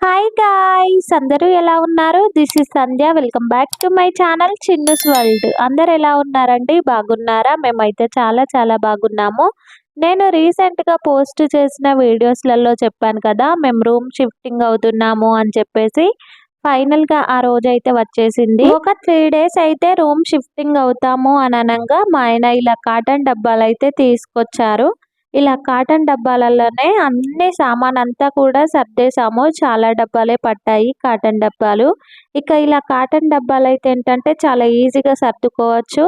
Hi guys, అందరూ ఎలా ఉన్నారు? This is Sandhya. Welcome back to my channel Chinnu's world. అందరు ఎలా ఉన్నారండి? బాగున్నారా? మేమైతే చాలా చాలా బాగున్నాము. నేను రీసెంట్గా పోస్ట్ చేసిన వీడియోస్లలో చెప్పాను కదా, మేము రూమ్ షిఫ్టింగ్ అవుతున్నాము అని చెప్పేసి. ఫైనల్గా ఆ రోజైతే వచ్చేసింది. ఒక 3 days అయితే రూమ్ షిఫ్టింగ్ అవుతాము అని అనగా మా ఆయన ఇలా కాటన్ డబ్బాలు అయితే తీసుకొచ్చారు. ఇలా కాటన్ డబ్బాలలోనే అన్ని సామానంతా కూడా సర్దేశాము. చాలా డబ్బాలే పట్టాయి కాటన్ డబ్బాలు. ఇక ఇలా కాటన్ డబ్బాలైతే ఏంటంటే చాలా ఈజీగా సర్దుకోవచ్చు.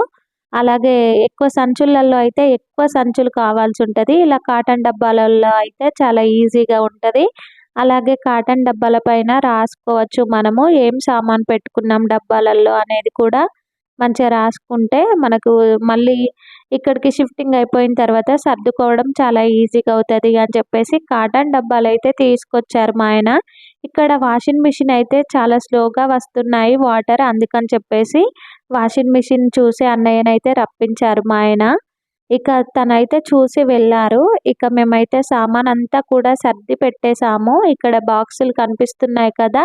అలాగే ఎక్కువ సంచులలో అయితే ఎక్కువ సంచులు కావాల్సుంటది. ఇలా కాటన్ డబ్బాలలో అయితే చాలా ఈజీగా ఉంటది. అలాగే కాటన్ డబ్బాల పైన రాసుకోవచ్చు మనము ఏం సామాను పెట్టుకున్నాం డబ్బాలలో అనేది కూడా మంచిగా రాసుకుంటే మనకు మళ్ళీ ఇక్కడికి షిఫ్టింగ్ అయిపోయిన తర్వాత సర్దుకోవడం చాలా ఈజీగా అవుతది అని చెప్పేసి కాటన్ డబ్బాలైతే తీసుకొచ్చారు మా ఆయన. ఇక్కడ వాషింగ్ మిషన్ అయితే చాలా స్లోగా వస్తున్నాయి వాటర్, అందుకని చెప్పేసి వాషింగ్ మిషన్ చూసి అన్నయ్యనైతే రప్పించారు మా ఆయన. ఇక తనైతే చూసి వెళ్ళారు. ఇక మేమైతే సామానంతా కూడా సర్ది పెట్టేసాము. ఇక్కడ బాక్సులు కనిపిస్తున్నాయి కదా,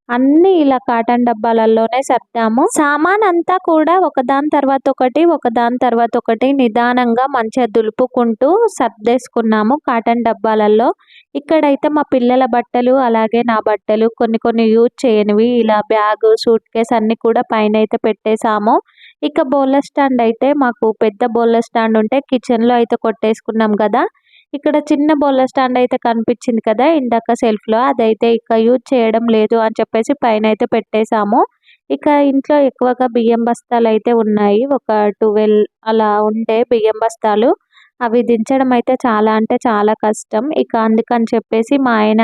అన్నీ ఇలా కాటన్ డబ్బాలలోనే సర్దాము. సామానంతా కూడా ఒకదాని తర్వాత ఒకటి ఒకదాని తర్వాత ఒకటి నిదానంగా మంచిగా దులుపుకుంటూ సర్దేసుకున్నాము కాటన్ డబ్బాలలో. ఇక్కడైతే మా పిల్లల బట్టలు అలాగే నా బట్టలు కొన్ని కొన్ని యూజ్ చేయనివి ఇలా బ్యాగ్, సూట్ కేస్ అన్నీ కూడా పైనైతే పెట్టేసాము. ఇక బోర్ల స్టాండ్ అయితే మాకు పెద్ద బోర్ల స్టాండ్ ఉంటే కిచెన్‌లో అయితే కొట్టేసుకున్నాం కదా. ఇక్కడ చిన్న బోర్ల స్టాండ్ అయితే కనిపించింది కదా ఇందాక సెల్ఫ్‌లో, అదైతే ఇక యూజ్ చేయడం లేదు అని చెప్పేసి పైనైతే పెట్టేసాము. ఇక ఇంట్లో ఎక్కువగా బియ్యం బస్తాలైతే ఉన్నాయి. ఒక 12 అలా ఉండే బియ్యం బస్తాలు. అవి దించడం అయితే చాలా అంటే చాలా కష్టం. ఇక అందుకని చెప్పేసి మా ఆయన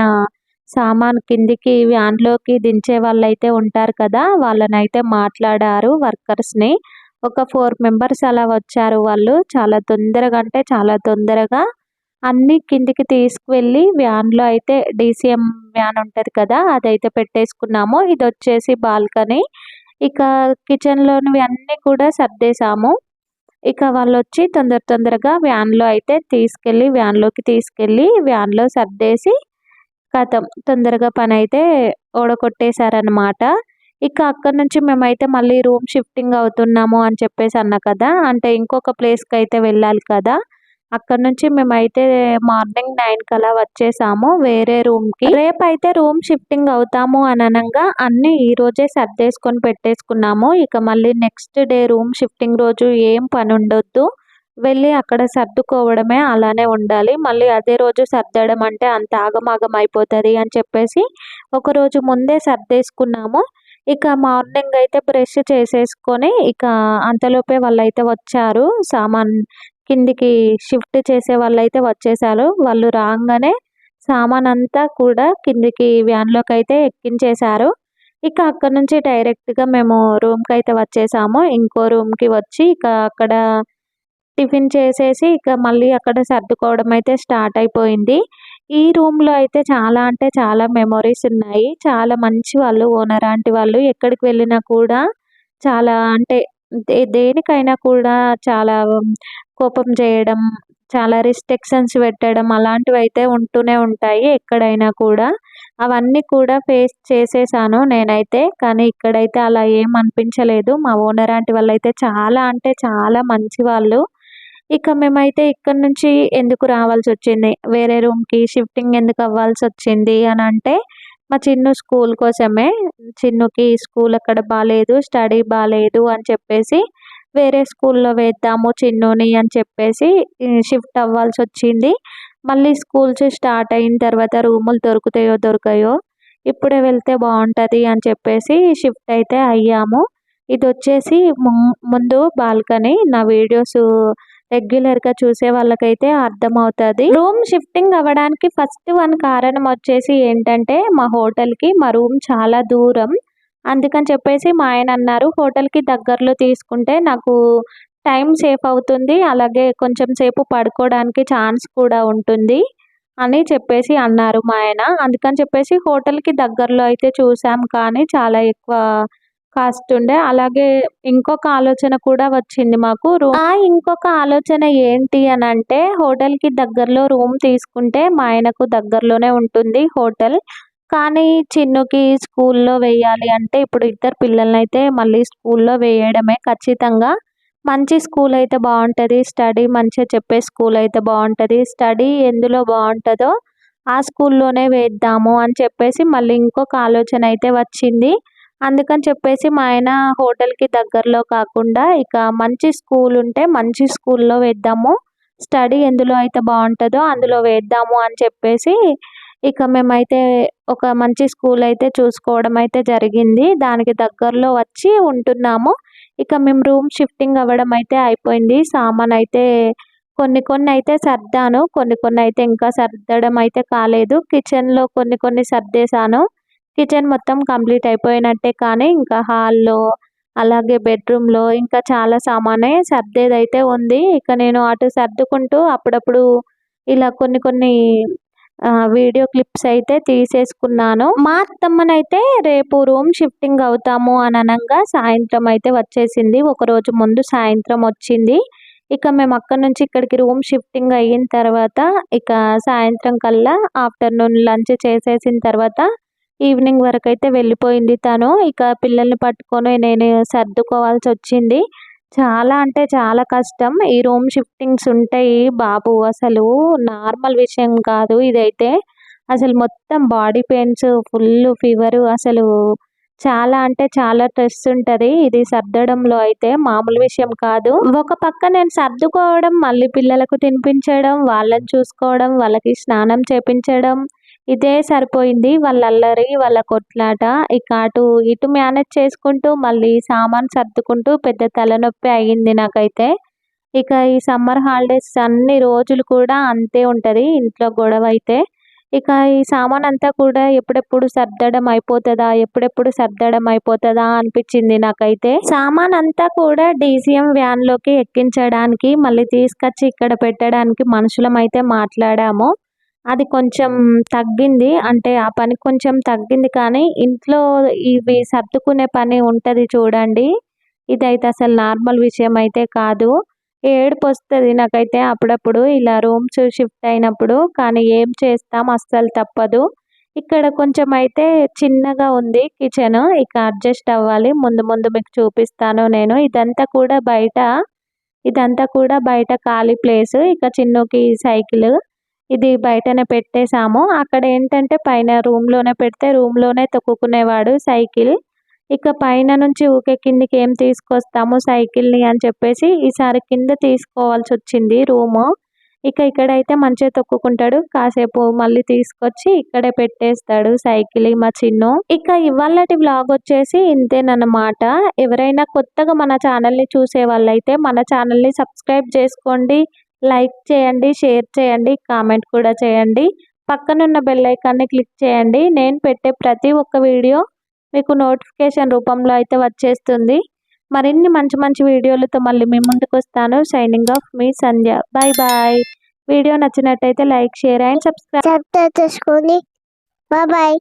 సామాను కిందికి వ్యాన్‌లోకి దించే వాళ్ళైతే ఉంటారు కదా, వాళ్ళనైతే మాట్లాడారు వర్కర్స్‌ని. ఒక 4 మెంబర్స్ అలా వచ్చారు వాళ్ళు. చాలా తొందరగా అంటే చాలా తొందరగా అన్నీ కిందికి తీసుకువెళ్ళి వ్యాన్‌లో అయితే డీసీఎం వ్యాన్ ఉంటది కదా, అదైతే పెట్టేసుకున్నాము. ఇదొచ్చేసి బాల్కనీ. ఇక కిచెన్‌లోనివి అన్నీ కూడా సర్దేశాము. ఇక వాళ్ళొచ్చి తొందర తొందరగా వ్యాన్‌లోకి తీసుకెళ్ళి వ్యాన్‌లో సర్దేసి ఖతం తొందరగా పనైతే ఓడగొట్టేసారనమాట. ఇక అక్కడి నుంచి మేమైతే మళ్ళీ రూమ్ షిఫ్టింగ్ అవుతున్నాము అని చెప్పేసి అన్నా కదా, అంటే ఇంకొక ప్లేస్‌కైతే వెళ్ళాలి కదా. అక్కడి నుంచి మేమైతే మార్నింగ్ 9 కలా వచ్చేసాము వేరే రూమ్‌కి. రేపైతే రూమ్ షిఫ్టింగ్ అవుతాము అని అనంగా అన్నీ ఈరోజే సర్దేసుకొని పెట్టేసుకున్నాము. ఇక మళ్ళీ నెక్స్ట్ డే రూమ్ షిఫ్టింగ్ రోజు ఏం పనుండొద్దు. వెళ్ళి అక్కడ సర్దుకోవడమే, అలానే ఉండాలి. మళ్ళీ అదే రోజు సర్దడం అంటే అంత ఆగమాగం అయిపోతది అని చెప్పేసి ఒకరోజు ముందే సర్దేసుకున్నాము. ఇక మార్నింగ్ అయితే బ్రష్ చేసేసుకొని ఇక అంతలోపే వాళ్ళైతే వచ్చారు. సామాన్ కిందికి షిఫ్ట్ చేసే వాళ్ళైతే వచ్చేసారు. వాళ్ళు రాంగానే సామానంతా కూడా కిందికి వ్యాన్‌లోకైతే ఎక్కించేశారు. ఇక అక్కడి నుంచి డైరెక్ట్‌గా మేము రూమ్‌కైతే వచ్చేసాము. ఇంకో రూమ్‌కి వచ్చి ఇక అక్కడ టిఫిన్ చేసేసి ఇక మళ్ళీ అక్కడ సర్దుకోవడం అయితే స్టార్ట్ అయిపోయింది. ఈ రూమ్‌లో అయితే చాలా అంటే చాలా మెమోరీస్ ఉన్నాయి. చాలా మంచి వాళ్ళు, ఓనర్ ఆంటీ వాళ్ళు. ఎక్కడికి వెళ్ళినా కూడా చాలా అంటే దేనికైనా కూడా చాలా కోపం చేయడం, చాలా రిస్ట్రిక్షన్స్ పెట్టడం అలాంటివైతే ఉంటూనే ఉంటాయి ఎక్కడైనా కూడా. అవన్నీ కూడా ఫేస్ చేసేసాను నేనైతే. కానీ ఇక్కడైతే అలా ఏం అనిపించలేదు. మా ఓనర్ ఆంటీ వాళ్ళైతే చాలా అంటే చాలా మంచి వాళ్ళు. ఇక మేమైతే ఇక్కడి నుంచి ఎందుకు రావాల్సొచ్చింది, వేరే రూమ్‌కి షిఫ్టింగ్ ఎందుకు అవ్వాల్సొచ్చింది అనంటే, మా చిన్ను స్కూల్ కోసమే. చిన్నుకి స్కూల్ అక్కడ బాలేదు, స్టడీ బాలేదు అని చెప్పేసి వేరే స్కూల్‌లో వేద్దాము చిన్నుని అని చెప్పేసి షిఫ్ట్ అవ్వాల్సొచ్చింది. మళ్ళీ స్కూల్స్ స్టార్ట్ అయిన తర్వాత రూములు దొరుకుతాయో దొరకయో, ఇప్పుడే వెళ్తే బావుంటది అని చెప్పేసి షిఫ్ట్ అయితే అయ్యాము. ఇదొచ్చేసి ముందు బాల్కనీ. నా వీడియోస్ రెగ్యులర్‌గా చూసే వాళ్ళకైతే అర్థమవుతది. రూమ్ షిఫ్టింగ్ అవ్వడానికి ఫస్ట్ వన్ కారణం వచ్చేసి ఏంటంటే, మా హోటల్‌కి మా రూమ్ చాలా దూరం. అందుకని చెప్పేసి మా ఆయన అన్నారు, "హోటల్‌కి దగ్గరలో తీసుకుంటే నాకు టైం సేఫ్ అవుతుంది. అలాగే కొంచెం సేపు పడుకోవడానికి ఛాన్స్ కూడా ఉంటుంది" అని చెప్పేసి అన్నారు మా ఆయన. అందుకని చెప్పేసి హోటల్‌కి దగ్గరలో అయితే చూసాం, కానీ చాలా ఎక్కువ కాస్ట్ ఉండే. అలాగే ఇంకొక ఆలోచన కూడా వచ్చింది మాకు. ఇంకొక ఆలోచన ఏంటి అనంటే, హోటల్‌కి దగ్గరలో రూమ్ తీసుకుంటే మా ఆయనకు దగ్గరలోనే ఉంటుంది హోటల్. కానీ చిన్నుకి స్కూల్లో వేయాలి అంటే ఇప్పుడు ఇద్దరు పిల్లలనైతే మళ్ళీ స్కూల్లో వేయడమే ఖచ్చితంగా. మంచి స్కూల్ అయితే బాగుంటుంది, స్టడీ మంచిగా చెప్పే స్కూల్ అయితే బాగుంటుంది. స్టడీ ఎందులో బాగుంటుందో ఆ స్కూల్లోనే వేద్దాము అని చెప్పేసి మళ్ళీ ఇంకొక ఆలోచన అయితే వచ్చింది. అందుకని చెప్పేసి మా ఆయన హోటల్కి దగ్గరలో కాకుండా ఇక మంచి స్కూల్ ఉంటే మంచి స్కూల్లో వేద్దాము, స్టడీ ఎందులో అయితే బాగుంటుందో అందులో వేద్దాము అని చెప్పేసి ఇక మేమైతే ఒక మంచి స్కూల్ అయితే చూసుకోవడం అయితే జరిగింది. దానికి దగ్గరలో వచ్చి ఉంటున్నాము. ఇక మేము రూమ్ షిఫ్టింగ్ అవ్వడం అయితే అయిపోయింది. సామాన్ అయితే కొన్ని కొన్ని అయితే సర్దాను, కొన్ని కొన్ని అయితే ఇంకా సర్దడం అయితే కాలేదు. కిచెన్లో కొన్ని కొన్ని సర్దేశాను. కిచెన్ మొత్తం కంప్లీట్ అయిపోయినట్టే, కానీ ఇంకా హాల్లో అలాగే బెడ్రూమ్లో ఇంకా చాలా సామానే సర్దేదైతే ఉంది. ఇక నేను అటు సర్దుకుంటూ అప్పుడప్పుడు ఇలా కొన్ని కొన్ని వీడియో క్లిప్స్ అయితే తీసేసుకున్నాను. మా అత్తమ్మనైతే రేపు రూమ్ షిఫ్టింగ్ అవుతాము అని అనంగా సాయంత్రం అయితే వచ్చేసింది. ఒకరోజు ముందు సాయంత్రం వచ్చింది. ఇక మేము అక్కడి నుంచి ఇక్కడికి రూమ్ షిఫ్టింగ్ అయిన తర్వాత ఇక సాయంత్రం కల్లా ఆఫ్టర్నూన్ లంచ్ చేసేసిన తర్వాత ఈవినింగ్ వరకు అయితే వెళ్ళిపోయింది తను. ఇక పిల్లల్ని పట్టుకొని నేను సర్దుకోవాల్సి వచ్చింది. చాలా అంటే చాలా కష్టం. ఈ రూమ్ షిఫ్టింగ్స్ ఉంటాయి బాబు, అసలు నార్మల్ విషయం కాదు ఇదైతే. అసలు మొత్తం బాడీ పెయిన్స్, ఫుల్ ఫీవరు, అసలు చాలా అంటే చాలా స్ట్రెస్ ఉంటుంది ఇది సర్దడంలో అయితే, మామూలు విషయం కాదు. ఒక పక్క నేను సర్దుకోవడం, మళ్ళీ పిల్లలకు తినిపించడం, వాళ్ళని చూసుకోవడం, వాళ్ళకి స్నానం చేపించడం, ఇదే సరిపోయింది. వాళ్ళ అల్లరి, వాళ్ళ కొట్లాట, ఇక అటు ఇటు మేనేజ్ చేసుకుంటూ మళ్ళీ సామాన్ సర్దుకుంటూ పెద్ద తలనొప్పి అయ్యింది నాకైతే. ఇక ఈ సమ్మర్ హాలిడేస్ అన్ని రోజులు కూడా అంతే ఉంటుంది ఇంట్లో గొడవ అయితే. ఇక ఈ సామాన్ అంతా కూడా ఎప్పుడెప్పుడు సర్దడం అయిపోతుందా, ఎప్పుడెప్పుడు సర్దడం అయిపోతుందా అనిపించింది నాకైతే. సామాన్ అంతా కూడా డీసీఎం వ్యాన్లోకి ఎక్కించడానికి, మళ్ళీ తీసుకొచ్చి ఇక్కడ పెట్టడానికి మనుషులం అయితే మాట్లాడాము. అది కొంచెం తగ్గింది, అంటే ఆ పని కొంచెం తగ్గింది, కానీ ఇంట్లో ఇవి సర్దుకునే పని ఉంటుంది చూడండి, ఇదైతే అసలు నార్మల్ విషయం అయితే కాదు. ఏడుపు వస్తుంది నాకైతే అప్పుడప్పుడు ఇలా రూమ్స్ షిఫ్ట్ అయినప్పుడు, కానీ ఏం చేస్తాం, అస్సలు తప్పదు. ఇక్కడ కొంచెం అయితే చిన్నగా ఉంది కిచెన్, ఇక అడ్జస్ట్ అవ్వాలి. ముందు ముందు మీకు చూపిస్తాను నేను. ఇదంతా కూడా బయట ఖాళీ ప్లేస్. ఇక చిన్నుకి సైకిల్ ఇది బయటనే పెట్టేశాము. అక్కడ ఏంటంటే పైన రూమ్లోనే పెడితే రూమ్లోనే తొక్కుకునేవాడు సైకిల్. ఇక పైన నుంచి ఊకే కిందికి ఏం తీసుకొస్తాము సైకిల్ని అని చెప్పేసి ఈసారి కింద తీసుకోవాల్సి వచ్చింది రూము. ఇక ఇక్కడైతే మంచిగా తొక్కుకుంటాడు, కాసేపు మళ్ళీ తీసుకొచ్చి ఇక్కడే పెట్టేస్తాడు సైకిల్ మా చిన్ను. ఇక ఇవాళటి వ్లాగ్ వచ్చేసి ఇంతేనన్నమాట. ఎవరైనా కొత్తగా మన ఛానల్ని చూసే వాళ్ళైతే మన ఛానల్ని సబ్స్క్రైబ్ చేసుకోండి, లైక్ చేయండి, షేర్ చేయండి, కామెంట్ కూడా చేయండి. పక్కనున్న బెల్ ఐకాన్ని క్లిక్ చేయండి. నేను పెట్టే ప్రతి ఒక్క వీడియో మీకు నోటిఫికేషన్ రూపంలో అయితే వచ్చేస్తుంది. మరిన్ని మంచి మంచి వీడియోలతో మళ్ళీ మీ ముందుకు వస్తాను. సైనింగ్ ఆఫ్ మీ సంధ్య. Bye bye. వీడియో నచ్చినట్టయితే లైక్, షేర్ అండ్ సబ్స్క్రైబ్ చేసుకోండి. Bye bye.